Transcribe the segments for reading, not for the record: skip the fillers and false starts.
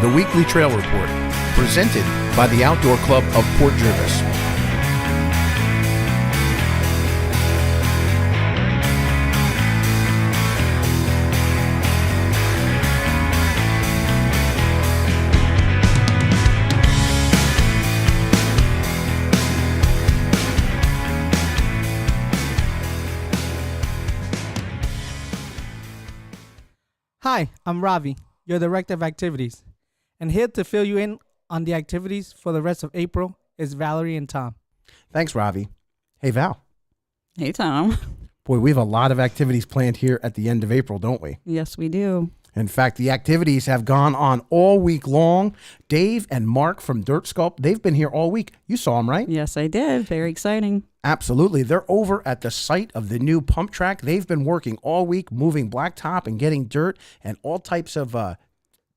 the weekly trail report, presented by the Outdoor Club of Port Jervis. Hi, I'm Ravi, your Director of Activities, and here to fill you in on the activities for the rest of April is Valerie and Tom. Thanks, Ravi. Hey, Val. Hey, Tom. Boy, we have a lot of activities planned here at the end of April, don't we? Yes, we do. In fact, the activities have gone on all week long. Dave and Mark from Dirt Sculpt, they've been here all week. You saw them, right? Yes, I did. Very exciting. Absolutely. They're over at the site of the new pump track. They've been working all week, moving blacktop and getting dirt and all types of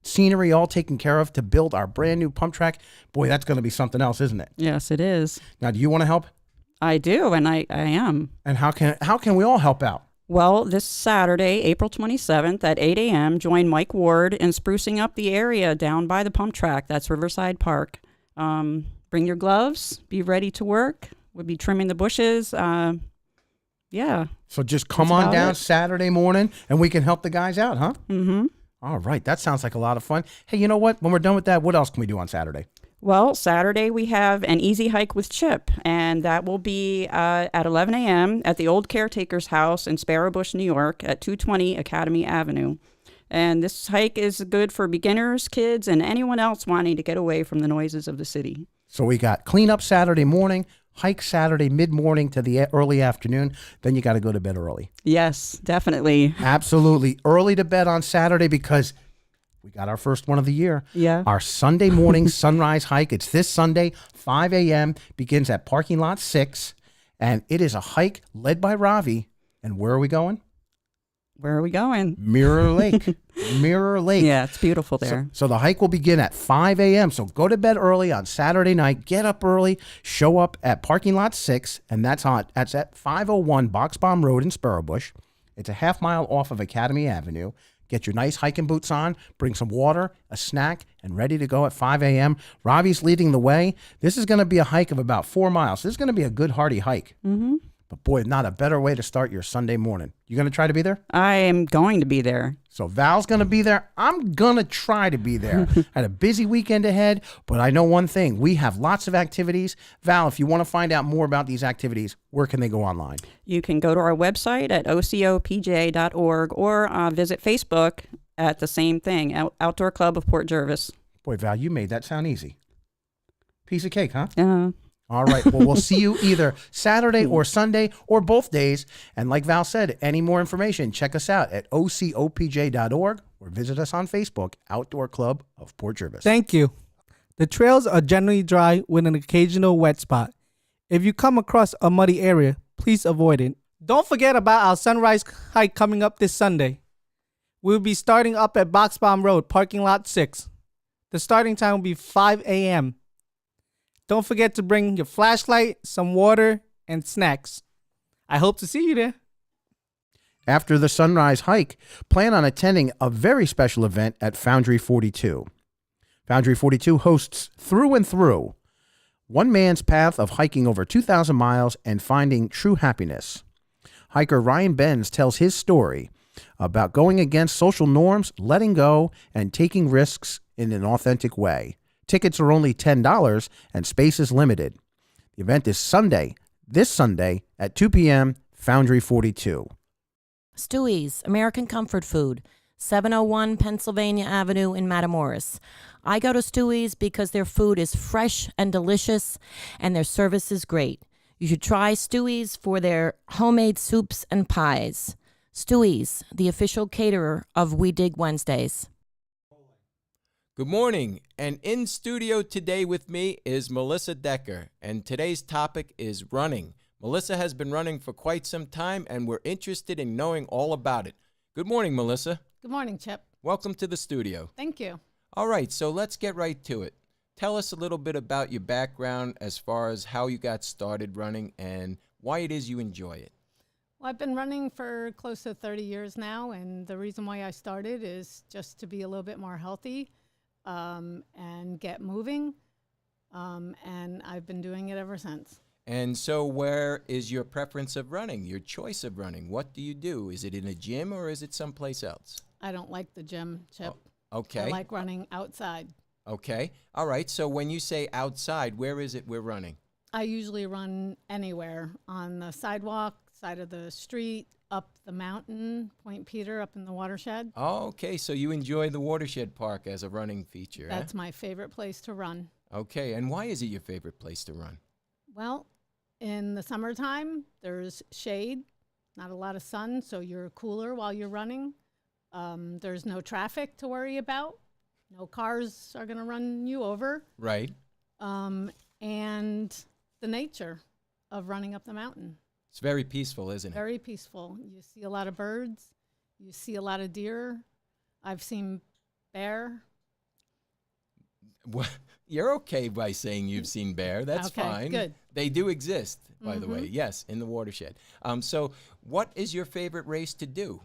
scenery all taken care of to build our brand new pump track. Boy, that's going to be something else, isn't it? Yes, it is. Now, do you want to help? I do, and I am. And how can we all help out? Well, this Saturday, April 27th at 8 a.m., join Mike Ward in sprucing up the area down by the pump track. That's Riverside Park. Bring your gloves. Be ready to work. We'll be trimming the bushes. Yeah. So just come on down Saturday morning, and we can help the guys out, huh? Mm-hmm. All right. That sounds like a lot of fun. Hey, you know what? When we're done with that, what else can we do on Saturday? Well, Saturday we have an easy hike with Chip, and that will be at 11 a.m. at the old caretaker's house in Sparrowbush, New York, at 220 Academy Avenue. And this hike is good for beginners, kids, and anyone else wanting to get away from the noises of the city. So we got cleanup Saturday morning, hike Saturday mid-morning to the early afternoon. Then you got to go to bed early. Yes, definitely. Absolutely. Early to bed on Saturday because we got our first one of the year. Yeah. Our Sunday morning sunrise hike. It's this Sunday, 5 a.m. Begins at parking lot 6. And it is a hike led by Ravi. And where are we going? Where are we going? Mirror Lake. Mirror Lake. Yeah, it's beautiful there. So the hike will begin at 5 a.m. So go to bed early on Saturday night. Get up early. Show up at parking lot 6. And that's at 501 Boxbaum Road in Sparrowbush. It's a half mile off of Academy Avenue. Get your nice hiking boots on, bring some water, a snack, and ready to go at 5 a.m. Ravi's leading the way. This is going to be a hike of about 4 miles. This is going to be a good, hearty hike. Mm-hmm. But boy, not a better way to start your Sunday morning. You going to try to be there? I am going to be there. So Val's going to be there. I'm going to try to be there. I had a busy weekend ahead, but I know one thing. We have lots of activities. Val, if you want to find out more about these activities, where can they go online? You can go to our website at ocopj.org or visit Facebook at the same thing, Outdoor Club of Port Jervis. Boy, Val, you made that sound easy. Piece of cake, huh? All right. Well, we'll see you either Saturday or Sunday or both days. And like Val said, any more information, check us out at ocopj.org or visit us on Facebook, Outdoor Club of Port Jervis. Thank you. The trails are generally dry with an occasional wet spot. If you come across a muddy area, please avoid it. Don't forget about our sunrise hike coming up this Sunday. We'll be starting up at Boxbaum Road, parking lot 6. The starting time will be 5 a.m. Don't forget to bring your flashlight, some water, and snacks. I hope to see you there. After the sunrise hike, plan on attending a very special event at Foundry 42. Foundry 42 hosts Through and Through, one man's path of hiking over 2,000 miles and finding true happiness. Hiker Ryan Benz tells his story about going against social norms, letting go, and taking risks in an authentic way. Tickets are only $10 and space is limited. The event is this Sunday at 2 p.m., Foundry 42. Stewie's, American Comfort Food, 701 Pennsylvania Avenue in Matamoros. I go to Stewie's because their food is fresh and delicious and their service is great. You should try Stewie's for their homemade soups and pies. Stewie's, the official caterer of We Dig Wednesdays. Good morning, and in studio today with me is Melissa Decker, and today's topic is running. Melissa has been running for quite some time, and we're interested in knowing all about it. Good morning, Melissa. Good morning, Chip. Welcome to the studio. Thank you. All right, so let's get right to it. Tell us a little bit about your background as far as how you got started running and why it is you enjoy it. Well, I've been running for close to 30 years now, and the reason why I started is just to be a little bit more healthy. and get moving. And I've been doing it ever since. And so where is your preference of running, your choice of running? What do you do? Is it in a gym or is it someplace else? I don't like the gym, Chip. Okay. I like running outside. Okay. All right. So when you say outside, where is it we're running? I usually run anywhere, on the sidewalk, side of the street, up the mountain, Point Peter, up in the Watershed. Oh, okay. So you enjoy the Watershed Park as a running feature. That's my favorite place to run. Okay. And why is it your favorite place to run? Well, in the summertime, there's shade, not a lot of sun, so you're cooler while you're running. There's no traffic to worry about. No cars are going to run you over. Right. And the nature of running up the mountain. It's very peaceful, isn't it? Very peaceful. You see a lot of birds. You see a lot of deer. I've seen bear. Well, you're okay by saying you've seen bear. That's Okay, fine. good. They do exist, by the way. Yes, in the Watershed. So what is your favorite race to do?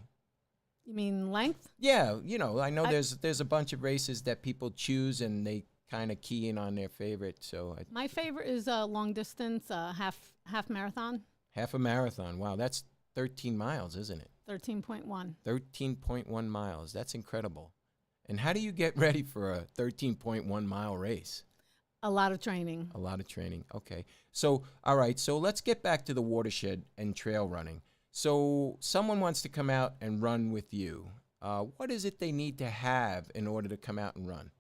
You mean length? Yeah, I know there's a bunch of races that people choose and they kind of key in on their favorite. So My favorite is a long distance, half marathon, half a marathon. Wow, that's 13 miles, isn't it? 13.1. 13.1 miles. That's incredible. And how do you get ready for a 13.1 mile race? A lot of training. A lot of training. Okay. So, all right. So let's get back to the Watershed and trail running. So someone wants to come out and run with you. What is it they need to have in order to come out and run?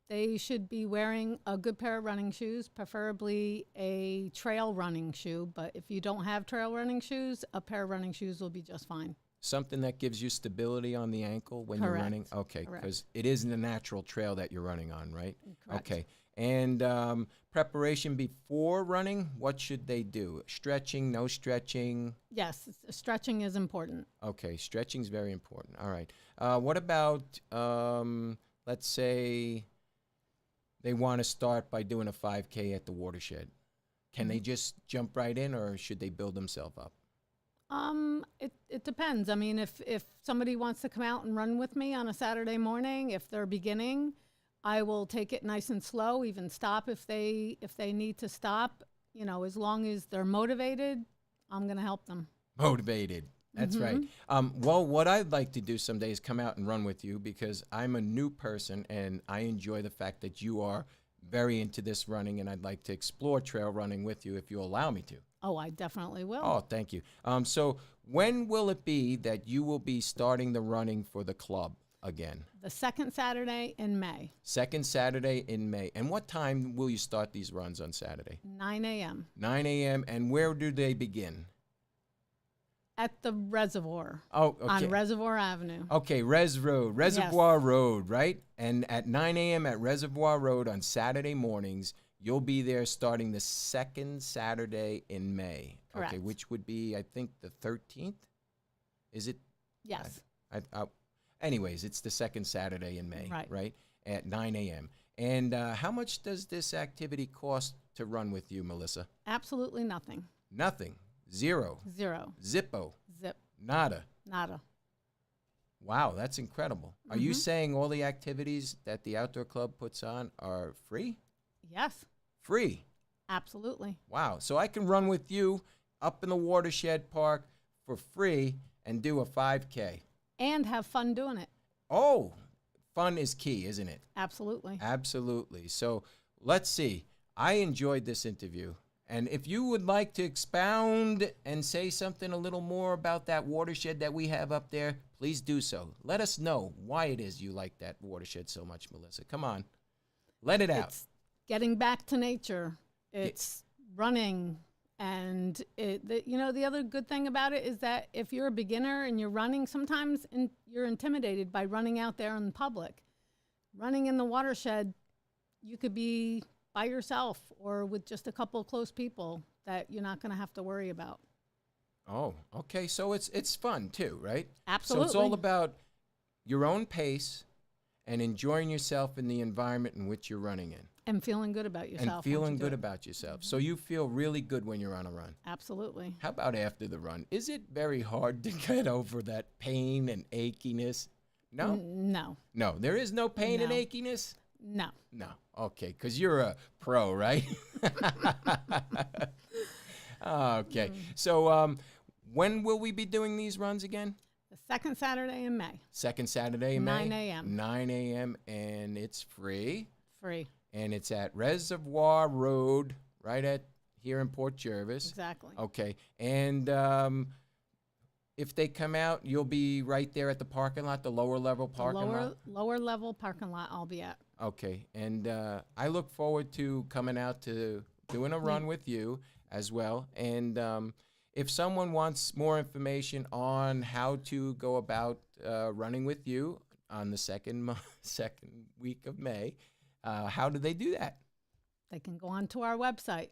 They should be wearing a good pair of running shoes, preferably a trail running shoe. But if you don't have trail running shoes, a pair of running shoes will be just fine. Something that gives you stability on the ankle when you're Correct. running? Okay, Correct. because it isn't a natural trail that you're running on, right? Correct. Okay. And preparation before running, what should they do? Stretching, no stretching? Yes, stretching is important. Okay, stretching is very important. All right. What about, let's say, they want to start by doing a 5K at the Watershed? Can they just jump right in, or should they build themselves up? It depends. I mean, if somebody wants to come out and run with me on a Saturday morning, if they're beginning, I will take it nice and slow, even stop if they need to stop. As long as they're motivated, I'm going to help them. Motivated. That's right. Well, what I'd like to do someday is come out and run with you, because I'm a new person and I enjoy the fact that you are very into this running, and I'd like to explore trail running with you if you allow me to. Oh, I definitely will. Oh, thank you. So when will it be that you will be starting the running for the club again? The second Saturday in May. Second Saturday in May. And what time will you start these runs on Saturday? 9 a.m. 9 a.m. And where do they begin? At the reservoir. Oh, okay. On Reservoir Avenue. Okay, Reservoir Road, right? And at 9 a.m. at Reservoir Road on Saturday mornings, you'll be there starting the second Saturday in May. Correct. Okay, which would be, I think, the 13th? Is it? Yes. Anyways, it's the second Saturday in May, Right. At 9 a.m. And how much does this activity cost to run with you, Melissa? Absolutely nothing. Nothing. Zero. Zero. Zippo. Zip. Nada. Nada. Wow, that's incredible. Are you saying all the activities that the outdoor club puts on are free? Yes. Free. Absolutely. Wow. So I can run with you up in the Watershed Park for free and do a 5K. And have fun doing it. Oh, fun is key, isn't it? Absolutely. Absolutely. So let's see. I enjoyed this interview. And if you would like to expound and say something a little more about that watershed that we have up there, please do so. Let us know why it is you like that watershed so much, Melissa. Come on. Let it out. It's getting back to nature. It's running. And the other good thing about it is that if you're a beginner and you're running, sometimes you're intimidated by running out there in public. Running in the watershed, you could be by yourself or with just a couple of close people that you're not going to have to worry about. Oh, okay. So it's fun too, right? Absolutely. So it's all about your own pace and enjoying yourself in the environment in which you're running in. And feeling good about yourself. And feeling good about yourself. So you feel really good when you're on a run. Absolutely. How about after the run? Is it very hard to get over that pain and achiness No? No. No, there is no pain and No. achiness? No. No. Okay, because you're a pro, right? Okay. So when will we be doing these runs again? The second Saturday in May. Second Saturday in May? 9 a.m. 9 a.m. and it's free. Free. And it's at Reservoir Road, right at here in Port Jervis. Exactly. Okay. And if they come out, you'll be right there at the parking lot, the lower level parking lot? Lower level parking lot I'll be at. Okay. And I look forward to coming out to doing a run with you as well. And if someone wants more information on how to go about running with you on the second week of May, how do they do that? They can go onto our website.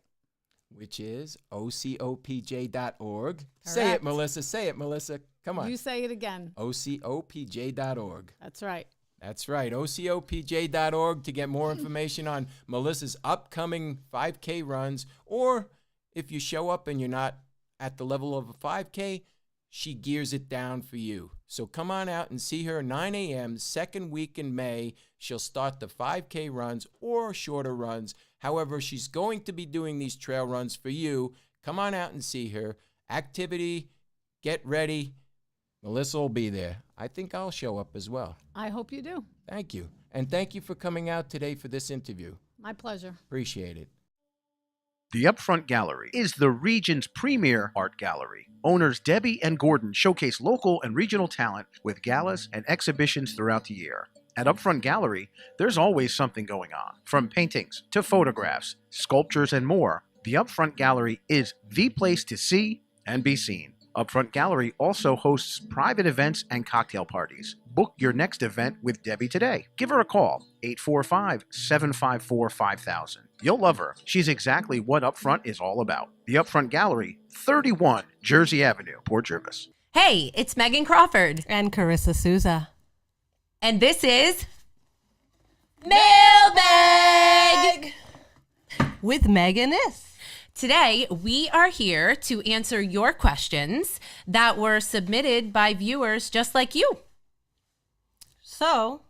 Which is ocopj.org. Say it, Correct. Melissa. Say it, Melissa. Come on. You say it again. ocopj.org. That's right. That's right. ocopj.org to get more information on Melissa's upcoming 5K runs. Or if you show up and you're not at the level of a 5K, she gears it down for you. So come on out and see her 9 a.m. second week in May. She'll start the 5K runs or shorter runs. However, she's going to be doing these trail runs for you. Come on out and see her. Activity, get ready. Melissa will be there. I think I'll show up as well. I hope you do. Thank you. And thank you for coming out today for this interview. My pleasure. Appreciate it. The UpFront Gallery is the region's premier art gallery. Owners Debbie and Gordon showcase local and regional talent with galas and exhibitions throughout the year. At UpFront Gallery, there's always something going on. From paintings to photographs, sculptures, and more, the UpFront Gallery is the place to see and be seen. UpFront Gallery also hosts private events and cocktail parties. Book your next event with Debbie today. Give her a call, 845-754-5000. You'll love her. She's exactly what UpFront is all about. The UpFront Gallery, 31 Jersey Avenue, Port Jervis. Hey, it's Megan Crawford. And Carissa Souza. And this is Mailbag With Megan is. Today, we are here to answer your questions that were submitted by viewers just like you. So,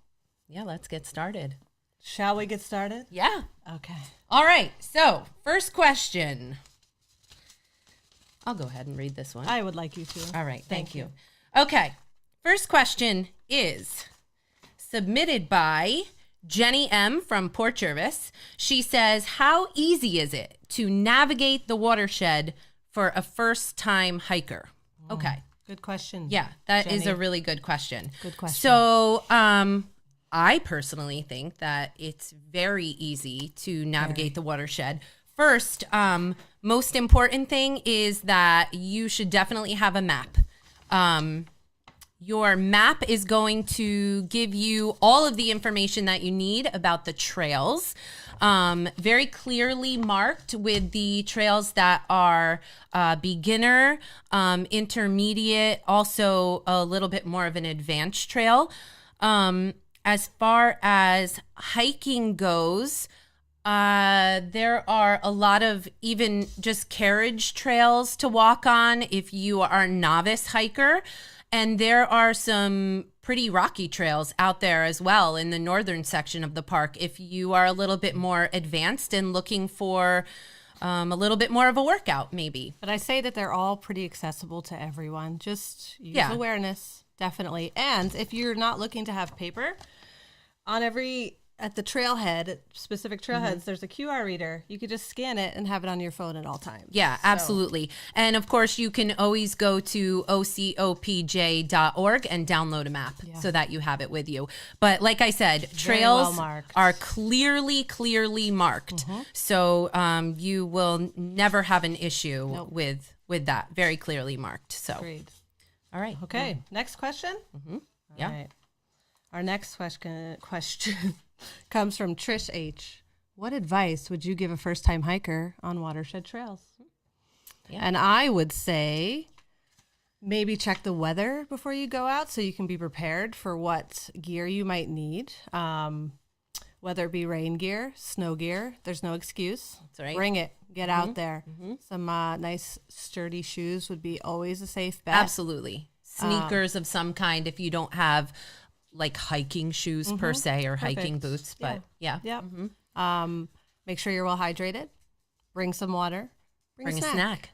Yeah, let's get started. shall we get started? Yeah. Okay. All right. So, first question. I'll go ahead and read this one. I would like you to. All right. Thank you. Okay. First question is submitted by Jenny M. from Port Jervis. She says, how easy is it to navigate the watershed for a first-time hiker? Okay. Good question. Yeah, that is Jenny. a really good question. Good question. So, I personally think that it's very easy to navigate the watershed. First, most important thing is that you should definitely have a map. Your map is going to give you all of the information that you need about the trails, very clearly marked with the trails that are beginner, intermediate, also a little bit more of an advanced trail. As far as hiking goes, there are a lot of even just carriage trails to walk on if you are a novice hiker. And there are some pretty rocky trails out there as well in the northern section of the park if you are a little bit more advanced and looking for a little bit more of a workout maybe. But I say that they're all pretty accessible to everyone. Just use Yeah. awareness, definitely. And if you're not looking to have paper, at the trailhead, specific trailheads, there's a QR reader. You could just scan it and have it on your phone at all times. Yeah, absolutely. And of course, you can always go to ocopj.org and download a map so that you have it with you. But like I said, Very well trails marked. are clearly marked. So you will never have an issue with that. Very clearly marked. So, Agreed. all right. Okay, next question. Yeah. All right. Our next question comes from Trish H. What advice would you give a first-time hiker on watershed trails? Yeah. And I would say maybe check the weather before you go out so you can be prepared for what gear you might need. Whether it be rain gear, snow gear, there's no excuse. That's right. Bring it. Get out there. Some nice sturdy shoes would be always a safe bet. Absolutely. Sneakers of some kind if you don't have like hiking shoes per se or hiking Perfect. boots, but yeah. Yep. Make sure you're well hydrated. Bring some water. Bring a snack.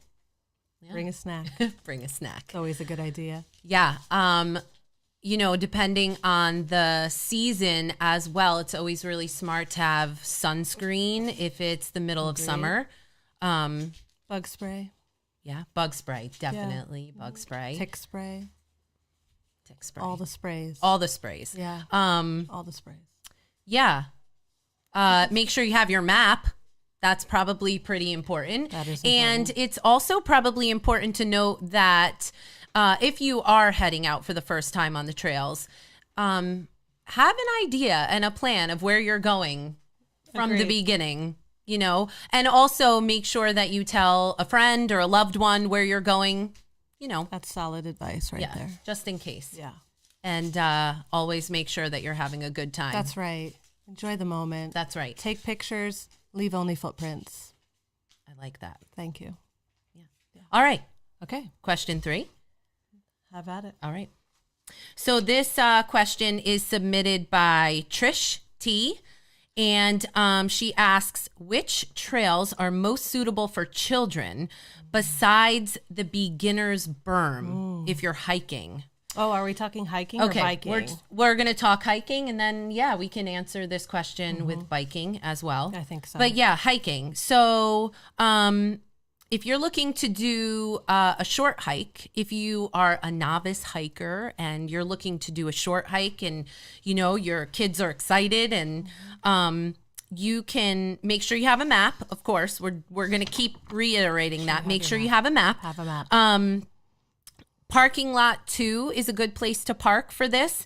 Yeah. Bring a snack. Bring a snack. It's always a good idea. Yeah. You know, depending on the season as well, it's always really smart to have sunscreen if it's the middle of summer. Bug spray. Yeah, bug spray, definitely. Bug spray. Tick spray. Tick spray. All the sprays. All the sprays. Yeah. All the sprays. Yeah. Make sure you have your map. That's probably pretty important. That is And important. it's also probably important to note that if you are heading out for the first time on the trails, have an idea and a plan of where you're going from the Agreed. beginning, you know, and also make sure that you tell a friend or a loved one where you're going, you know. That's solid advice right there. Just in case. Yeah. And always make sure that you're having a good time. That's right. Enjoy the moment. That's right. Take pictures. Leave only footprints. I like that. Thank you. All right. Okay. Question 3. Have at it. All right. So this question is submitted by Trish T. And she asks, which trails are most suitable for children besides the beginner's berm if you're hiking? Oh, are we talking hiking or biking? We're going to talk hiking, and then, yeah, we can answer this question with biking as well. I think so. But, yeah, hiking. So if you're looking to do a short hike, if you are a novice hiker and you're looking to do a short hike and, you know, your kids are excited and you can make sure you have a map, of course. We're going to keep reiterating that. Make sure you have a map. Have a map. Parking lot 2 is a good place to park for this.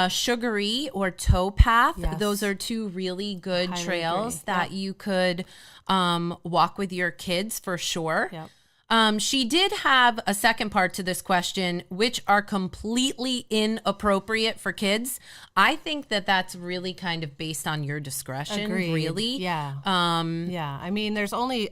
Sugary or Towpath. Yes. Those are 2 really good Highly trails agree. that you could walk with your kids for sure. Yep. She did have a second part to this question, which are completely inappropriate for kids. I think that that's really kind of based on your discretion, Agreed. really. Yeah. Yeah. I mean, there's only,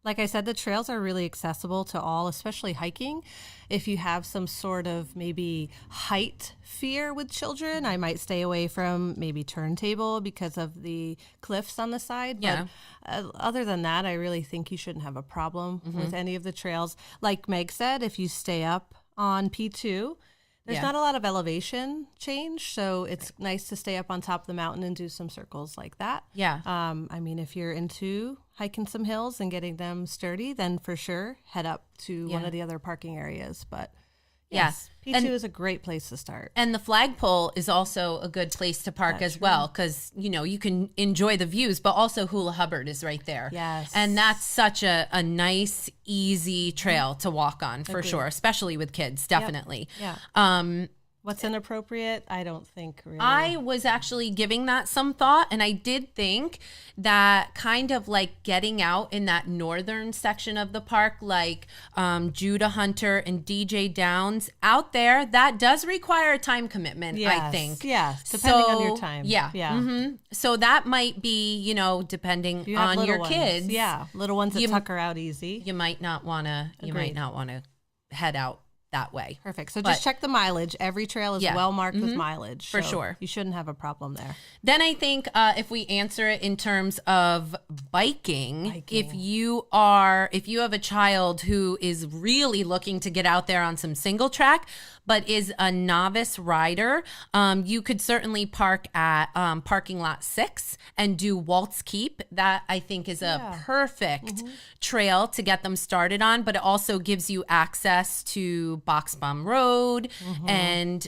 like I said, the trails are really accessible to all, especially hiking. If you have some sort of maybe height fear with children, I might stay away from maybe turntable because of the cliffs on the side. Yeah. But other than that, I really think you shouldn't have a problem with any of the trails. Like Meg said, if you stay up on P2, there's not a lot of elevation change, so it's nice to stay up on top of the mountain and do some circles like that. Yeah. I mean, if you're into hiking some hills and getting them sturdy, then for sure head up to one of the other parking areas. But yes, P2 is a great place to start. And the flagpole is also a good place to park as well because, you know, you can enjoy the views, but also Hula Hubbard is right there. Yes. And that's such a nice, easy trail to walk on for sure, especially with kids, definitely. Yeah. What's inappropriate? I don't think really. I was actually giving that some thought, and I did think that kind of like getting out in that northern section of the park, like Judah Hunter and DJ Downs out there, that does require a time commitment, I think. Yes, depending on your So, time. Yeah. Yeah. So that might be, you know, depending You have on little your ones. kids. Yeah, little ones that You- tucker out easy. You might not want to. You might Agreed. not want to head out that way. Perfect. So But- just check the mileage. Every trail is Yeah. well marked with mileage. For so sure. You shouldn't have a problem there. Then I think if we answer it in terms of biking, if you have a child who is really looking to get out there on some single track, but is a novice rider, you could certainly park at parking lot 6 and do Waltz Keep. That I think is a perfect trail to get them started on, but it also gives you access to Box Bum Road and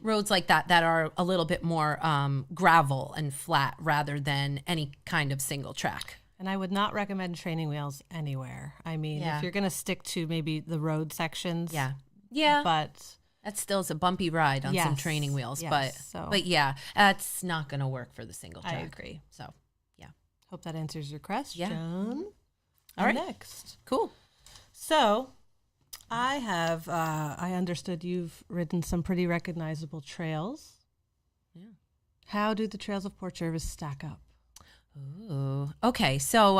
roads like that are a little bit more gravel and flat rather than any kind of single track. And I would not recommend training wheels anywhere. I mean, Yeah. if you're going to stick to maybe the road sections. Yeah. But That still is a bumpy ride on some Yes, training wheels, yes, but yeah, that's not going to work for the single track. I agree. So, Hope that answers your question. All right. Next. cool. So I have, I understood you've ridden some pretty recognizable trails. Yeah. How do the trails of Port Jervis stack up? Ooh. Okay. So,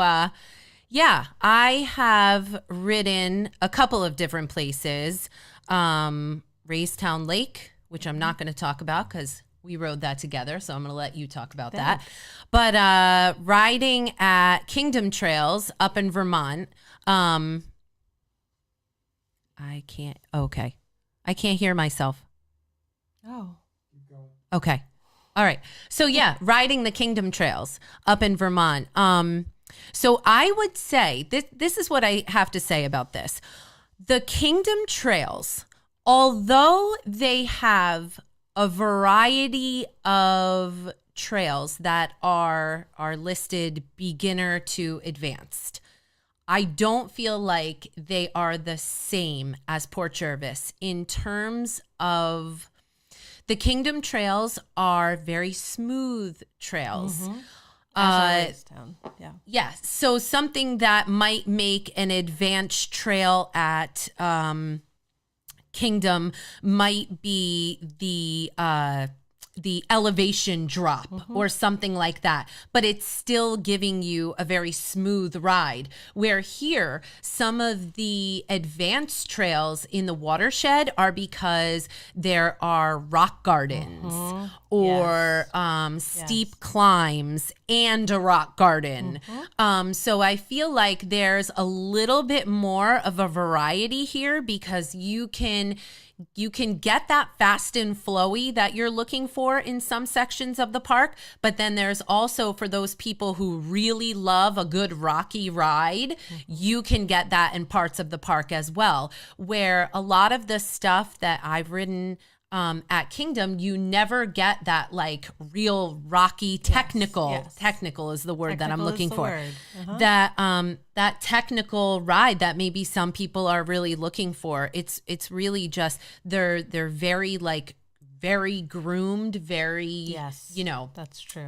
yeah, I have ridden a couple of different places. Raystown Lake which I'm not going to talk about because we rode that together. So I'm going to let you talk about that. But riding at Kingdom Trails up in Vermont. I can't hear myself. Oh. Okay. All right. So yeah, riding the Kingdom Trails up in Vermont. So I would say this is what I have to say about this. The Kingdom Trails, although they have a variety of trails that are listed beginner to advanced, I don't feel like they are the same as Port Jervis in terms of the Kingdom Trails are very smooth trails. Town. Yeah. Yeah. So something that might make an advanced trail at Kingdom might be the elevation drop or something like that, but it's still giving you a very smooth ride. Where here, some of the advanced trails in the Watershed are because there are rock gardens or steep climbs and a rock garden. So I feel like there's a little bit more of a variety here because you can get that fast and flowy that you're looking for in some sections of the park. But then there's also, for those people who really love a good rocky ride, you can get that in parts of the park as well, where a lot of the stuff that I've ridden at Kingdom, you never get that like real rocky technical. Yes. Technical is the word that I'm Technical is looking the for. word. That technical ride that maybe some people are really looking for. It's really just they're very like very groomed, very That's true.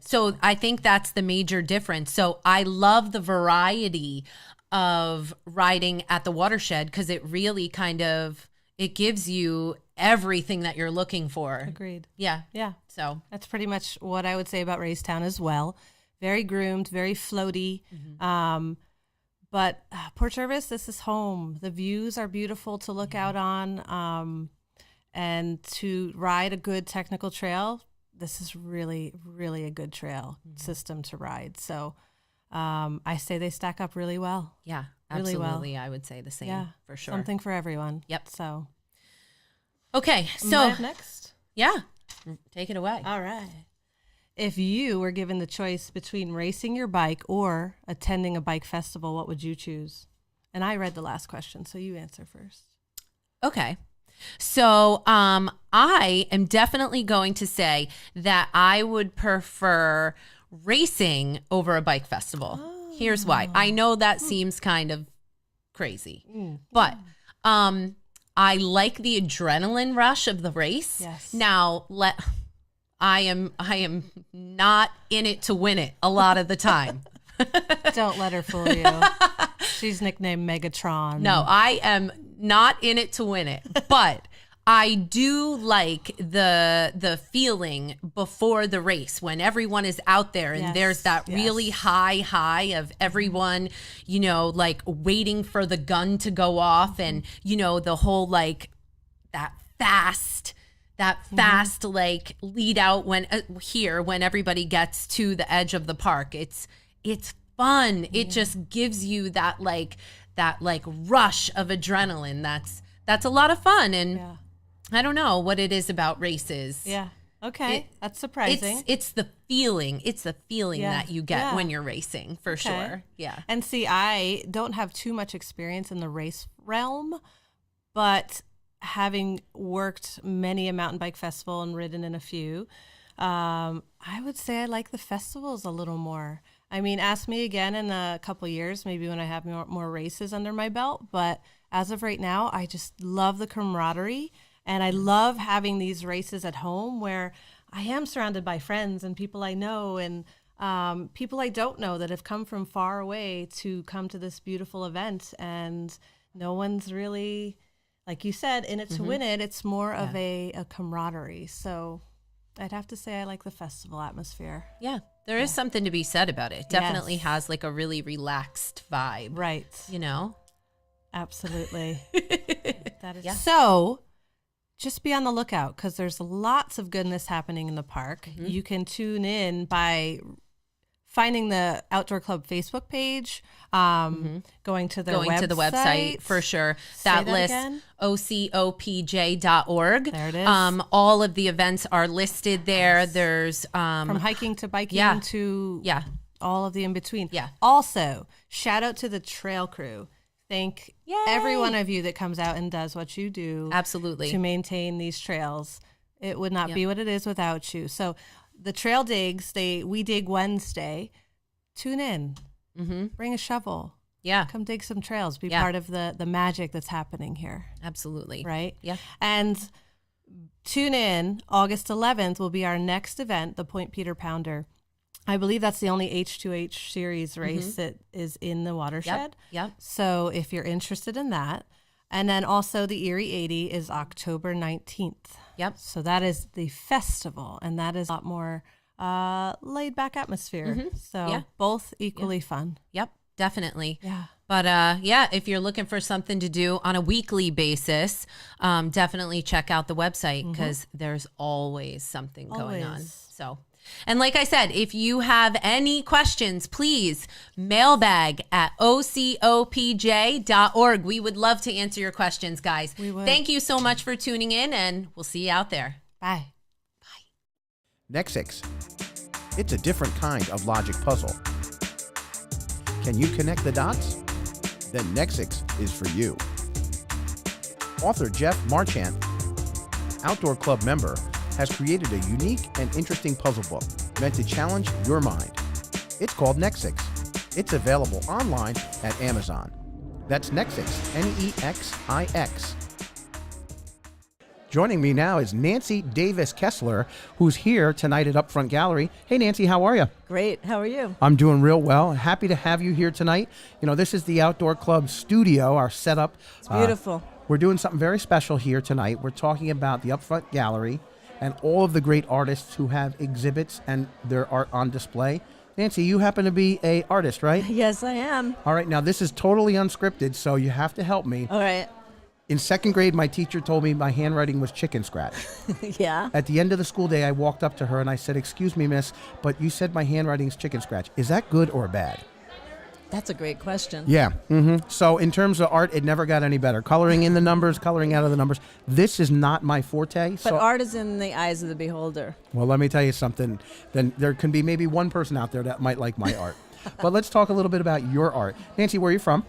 So I think that's the major difference. So I love the variety of riding at the Watershed because it really kind of it gives you everything that you're looking for. Agreed. Yeah. Yeah. So That's pretty much what I would say about Racetown as well. Very groomed, very floaty. But Port Jervis, this is home. The views are beautiful to look out on. And to ride a good technical trail, this is really, really a good trail system to ride. So I say they stack up really well. yeah, Really well. absolutely. I would say the same for sure. Something for everyone. Yep. So Okay. am I So up next? yeah, take it away. All right. If you were given the choice between racing your bike or attending a bike festival, what would you choose? And I read the last question, so you answer first. Okay. So I am definitely going to say that I would prefer racing over a bike festival. Here's why. I know that seems kind of crazy, but I like the adrenaline rush of the race. Yes. Now, I am not in it to win it a lot of the time. Don't let her fool you. She's nicknamed Megatron. No, I am not in it to win it, but I do like the feeling before the race when everyone is out there and there's that really high of everyone, like waiting for the gun to go off and, the whole like that fast like lead out when when everybody gets to the edge of the park. It's fun. It just gives you that rush of adrenaline. That's a lot of fun. And I don't know what it is about races. Yeah. Okay. That's surprising. It's the feeling. It's the feeling that you get when you're racing, for sure. Yeah. And see, I don't have too much experience in the race realm, but having worked many a mountain bike festival and ridden in a few, I would say I like the festivals a little more. I mean, ask me again in a couple years, maybe when I have more races under my belt. But as of right now, I just love the camaraderie. And I love having these races at home where I am surrounded by friends and people I know and people I don't know that have come from far away to come to this beautiful event. And no one's really, like you said, in it to win it. It's more of a camaraderie. So I'd have to say I like the festival atmosphere. Yeah. There is something to be said about it. It definitely has like a really relaxed vibe. Right. You know? Absolutely. That is So, just be on the lookout because there's lots of goodness happening in the park. You can tune in by finding the Outdoor Club Facebook page, going to the website for sure. That list, again? ocopj.org. There it is. All of the events are listed there. There's From hiking to biking to all of the in between. Yeah. Also, shout out to the trail crew. Thank every one of you that comes out and does what you do. Absolutely. To maintain these trails. It would not be what it is without you. So the trail digs, we dig Wednesday. Tune in. Bring a shovel. Yeah. Come dig some trails. Be part of the magic that's happening here. Absolutely. Right? Yeah. And tune in. August 11th will be our next event, the Point Peter Pounder. I believe that's the only H2H series race that is in the Watershed. Yep. So if you're interested in that. And then also the Erie 80 is October 19th. Yep. So that is the festival, and that is a lot more laid back atmosphere. So both equally fun. Yep. Definitely. Yeah. But if you're looking for something to do on a weekly basis, definitely check out the website because there's always something going on. So. And like I said, if you have any questions, please mailbag at ocopj.org. We would love to answer your questions, guys. We would. Thank you so much for tuning in, and we'll see you out there. Bye. Nexix. It's a different kind of logic puzzle. Can you connect the dots? Then Nexix is for you. Author Jeff Marchant, Outdoor Club member, has created a unique and interesting puzzle book meant to challenge your mind. It's called Nexix. It's available online at Amazon. That's Nexix, Nexix. Joining me now is Nancy Davis Kessler, who's here tonight at UpFront Gallery. Hey, Nancy, how are you? Great. How are you? I'm doing real well. Happy to have you here tonight. You know, this is the Outdoor Club studio, our setup. It's beautiful. We're doing something very special here tonight. We're talking about the UpFront Gallery and all of the great artists who have exhibits and their art on display. Nancy, you happen to be an artist, right? Yes, I am. All right, now this is totally unscripted, so you have to help me. All right. In second grade, my teacher told me my handwriting was chicken scratch. Yeah. At the end of the school day, I walked up to her and I said, "Excuse me, miss, but you said my handwriting is chicken scratch. Is that good or bad?" That's a great question. Yeah. So in terms of art, it never got any better. Coloring in the numbers, coloring out of the numbers. This is not my forte. But art is in the eyes of the beholder. Well, let me tell you something. Then there can be maybe one person out there that might like my art. But let's talk a little bit about your art. Nancy, where are you from?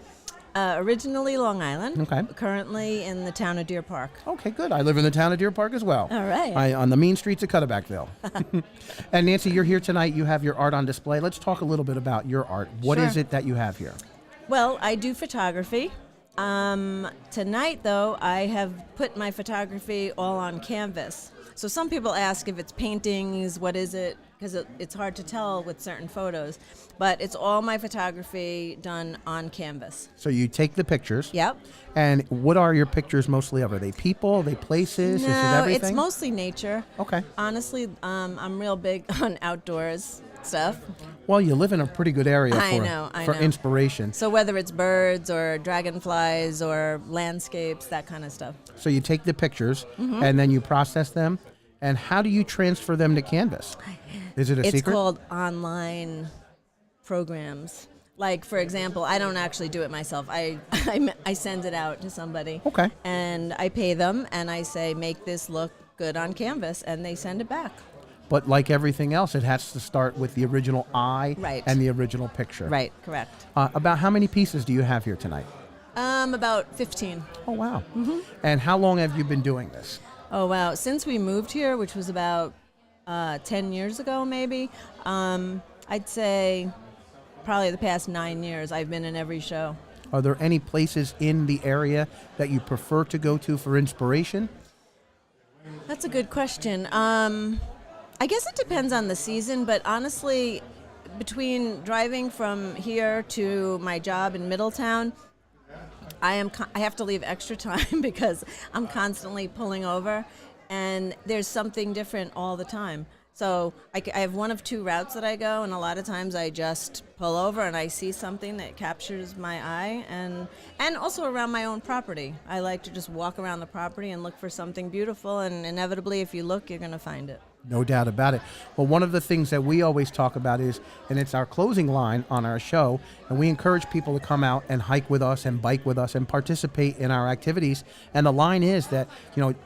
Originally Long Island. Okay. Currently in the town of Deer Park. Okay, good. I live in the town of Deer Park as well. All right. On the mean streets of Cutterbackville. And Nancy, you're here tonight. You have your art on display. Let's talk a little bit about your art. What is it that you have here? Well, I do photography. Tonight, though, I have put my photography all on canvas. So some people ask if it's paintings, what is it? Because it's hard to tell with certain photos. But it's all my photography done on canvas. So you take the pictures. Yep. And what are your pictures mostly of? Are they people? Are they places? Is it everything? It's mostly nature. Okay. Honestly, I'm real big on outdoors stuff. Well, you live in a pretty good area I for know. inspiration. So whether it's birds or dragonflies or landscapes, that kind of stuff. So you take the pictures and then you process them. And how do you transfer them to canvas? Is it a secret? It's called online programs. Like, for example, I don't actually do it myself. I send it out to somebody. Okay. And I pay them, and I say, make this look good on canvas, and they send it back. But like everything else, it has to start with the original eye and the original picture. Right, correct. About how many pieces do you have here tonight? About 15. Oh, wow. And how long have you been doing this? Oh, wow. Since we moved here, which was about 10 years ago, maybe, I'd say probably the past 9 years, I've been in every show. Are there any places in the area that you prefer to go to for inspiration? That's a good question. I guess it depends on the season, but honestly, between driving from here to my job in Middletown, I have to leave extra time because I'm constantly pulling over, and there's something different all the time. So I have one of two routes that I go, and a lot of times I just pull over and I see something that captures my eye, and also around my own property. I like to just walk around the property and look for something beautiful, and inevitably, if you look, you're going to find it. No doubt about it. Well, one of the things that we always talk about is, and it's our closing line on our show, and we encourage people to come out and hike with us and bike with us and participate in our activities. And the line is that,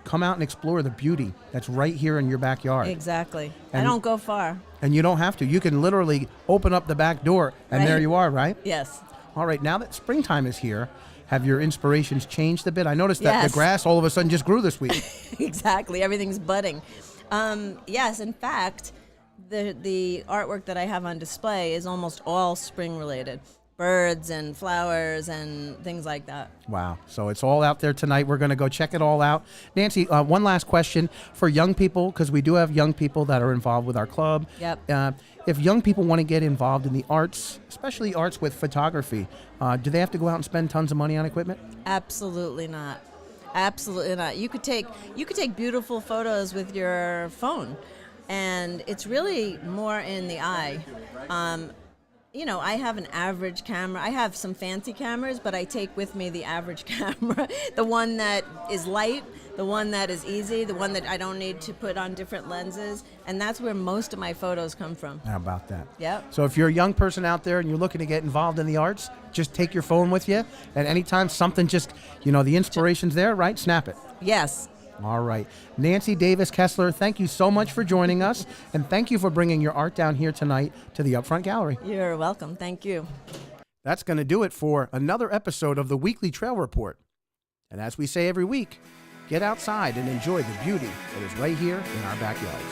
come out and explore the beauty that's right here in your backyard. Exactly. I And- don't go far. And you don't have to. You can literally open up the back door, and Right. there you are, right? Yes. All right, now that springtime is here, have your inspirations changed a bit? I noticed that the Yes. grass all of a sudden just grew this week. Exactly. Everything's budding. Yes, in fact, the artwork that I have on display is almost all spring related. Birds and flowers and things like that. Wow. So it's all out there tonight. We're going to go check it all out. Nancy, one last question for young people, because we do have young people that are involved with our club. Yep. If young people want to get involved in the arts, especially arts with photography, do they have to go out and spend tons of money on equipment? Absolutely not. Absolutely not. You could take beautiful photos with your phone, and it's really more in the eye. I have an average camera. I have some fancy cameras, but I take with me the average camera, the one that is light, the one that is easy, the one that I don't need to put on different lenses, and that's where most of my photos come from. How about that? Yep. So if you're a young person out there and you're looking to get involved in the arts, just take your phone with you, and anytime something just, the inspiration's there, right? Snap it. Yes. All right. Nancy Davis Kessler, thank you so much for joining us, and thank you for bringing your art down here tonight to the UpFront Gallery. You're welcome. Thank you. That's going to do it for another episode of the Weekly Trail Report. And as we say every week, get outside and enjoy the beauty that is right here in our backyards.